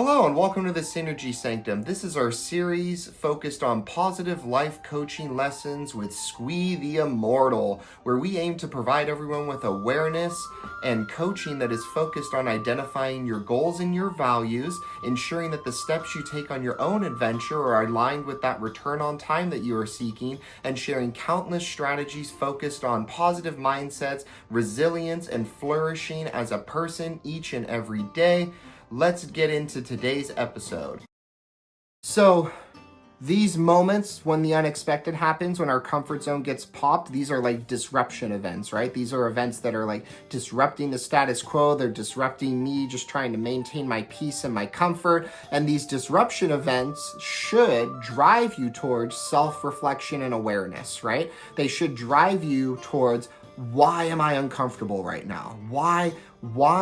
Hello and welcome to the Synergy Sanctum. This is our series focused on positive life coaching lessons with Squee the Immortal, where we aim to provide everyone with awareness and coaching that is focused on identifying your goals and your values, ensuring that the steps you take on your own adventure are aligned with that return on time that you are seeking, and sharing countless strategies focused on positive mindsets, resilience, and flourishing as a person each and every day. Let's get into today's episode. So, these moments when the unexpected happens, when our comfort zone gets popped, these are like disruption events, right? These are events that are like disrupting the status quo. They're disrupting me just trying to maintain my peace and my comfort. And these disruption events should drive you towards self-reflection and awareness, right? They should drive you towards, why am I uncomfortable right now? Why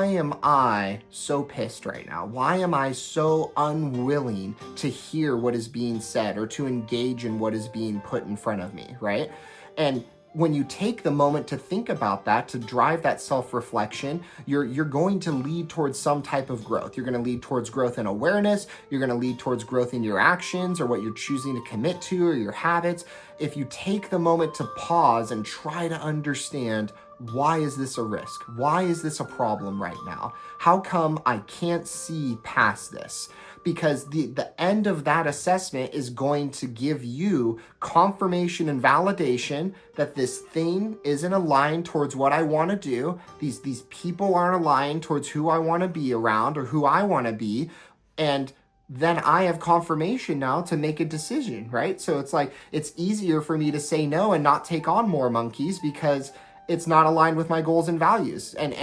am I so pissed right now? Why am I so unwilling to hear what is being said or to engage in what is being put in front of me, right? And when you take the moment to think about that, to drive that self-reflection, you're going to lead towards some type of growth. You're going to lead towards growth in awareness. You're going to lead towards growth in your actions or what you're choosing to commit to or your habits. If you take the moment to pause and try to understand, why is this a risk? Why is this a problem right now? How come I can't see past this? Because the end of that assessment is going to give you confirmation and validation that this thing isn't aligned towards what I want to do. These people aren't aligned towards who I want to be around or who I want to be. And then I have confirmation now to make a decision, right? So it's like, it's easier for me to say no and not take on more monkeys because it's not aligned with my goals and values. And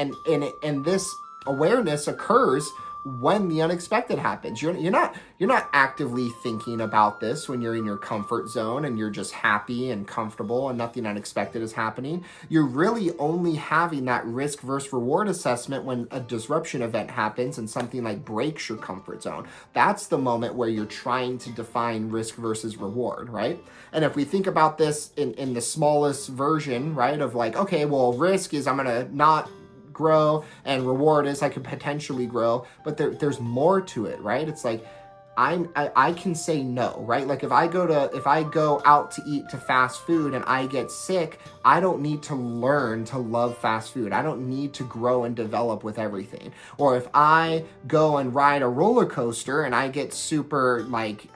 this awareness occurs when the unexpected happens. You're not actively thinking about this when you're in your comfort zone and you're just happy and comfortable and nothing unexpected is happening. You're really only having that risk versus reward assessment when a disruption event happens and something like breaks your comfort zone. That's the moment where you're trying to define risk versus reward, right? And if we think about this in the smallest version, right, of like, okay, well, risk is I'm gonna not grow and reward is I could potentially grow, but there's more to it, right? It's like I can say no, right? Like if I go out to eat to fast food and I get sick, I don't need to learn to love fast food. I don't need to grow and develop with everything. Or if I go and ride a roller coaster and I get super like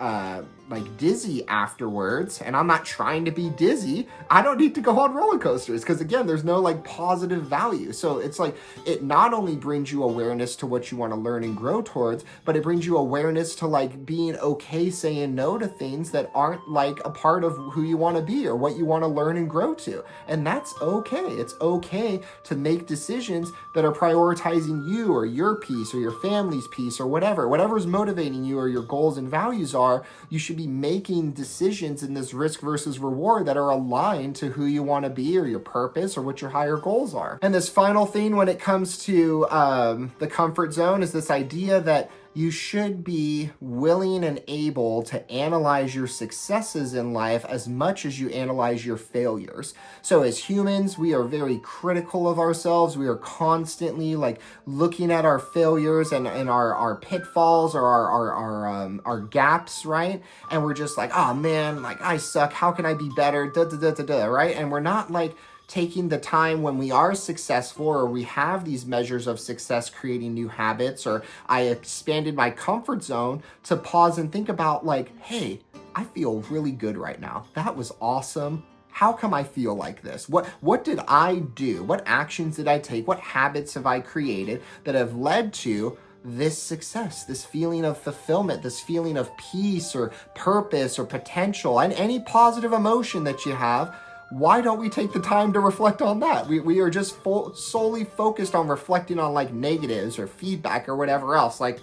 dizzy afterwards, and I'm not trying to be dizzy, I don't need to go on roller coasters because again, there's no like positive value. So it's like, it not only brings you awareness to what you want to learn and grow towards, but it brings you awareness to like being okay saying no to things that aren't like a part of who you want to be or what you want to learn and grow to. And that's okay. It's okay to make decisions that are prioritizing you or your peace or your family's peace or whatever's motivating you or your goals and values are. You should be making decisions in this risk versus reward that are aligned to who you want to be or your purpose or what your higher goals are. And this final thing when it comes to the comfort zone is this idea that you should be willing and able to analyze your successes in life as much as you analyze your failures. So as humans, we are very critical of ourselves. We are constantly like looking at our failures and our pitfalls or our gaps, right? And we're just like, oh man, like I suck. How can I be better? Right? And we're not like taking the time when we are successful or we have these measures of success creating new habits or I expanded my comfort zone to pause and think about like, hey, I feel really good right now. That was awesome. How come I feel like this? What did I do? What actions did I take? What habits have I created that have led to this success, this feeling of fulfillment, this feeling of peace or purpose or potential and any positive emotion that you have? Why don't we take the time to reflect on that? We are just solely focused on reflecting on like negatives or feedback or whatever else. Like,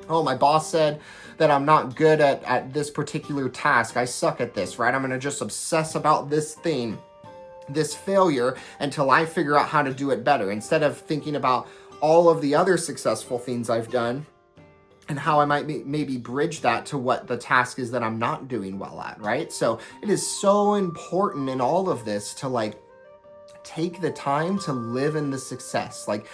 oh, my boss said that I'm not good at this particular task. I suck at this, right? I'm going to just obsess about this thing, this failure until I figure out how to do it better instead of thinking about all of the other successful things I've done and how I might maybe bridge that to what the task is that I'm not doing well at, right? So it is so important in all of this to like take the time to live in the success, like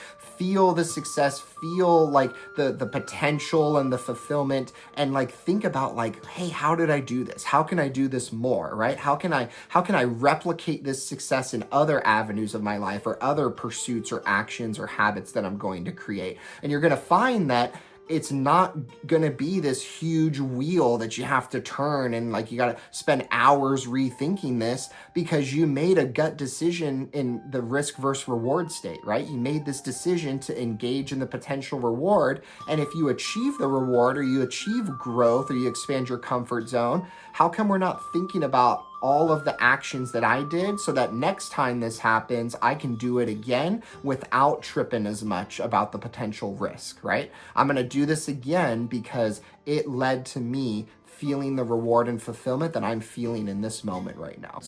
feel the success, feel like the potential and the fulfillment, and like think about like, hey, how did I do this? How can I do this more, right? How can I replicate this success in other avenues of my life or other pursuits or actions or habits that I'm going to create? And you're going to find that it's not going to be this huge wheel that you have to turn and like you got to spend hours rethinking this, because you made a gut decision in the risk versus reward state, right? You made this decision to engage in the potential reward. And if you achieve the reward or you achieve growth or you expand your comfort zone, how come we're not thinking about all of the actions that I did so that next time this happens, I can do it again without tripping as much about the potential risk, right? I'm going to do this again because it led to me feeling the reward and fulfillment that I'm feeling in this moment right now.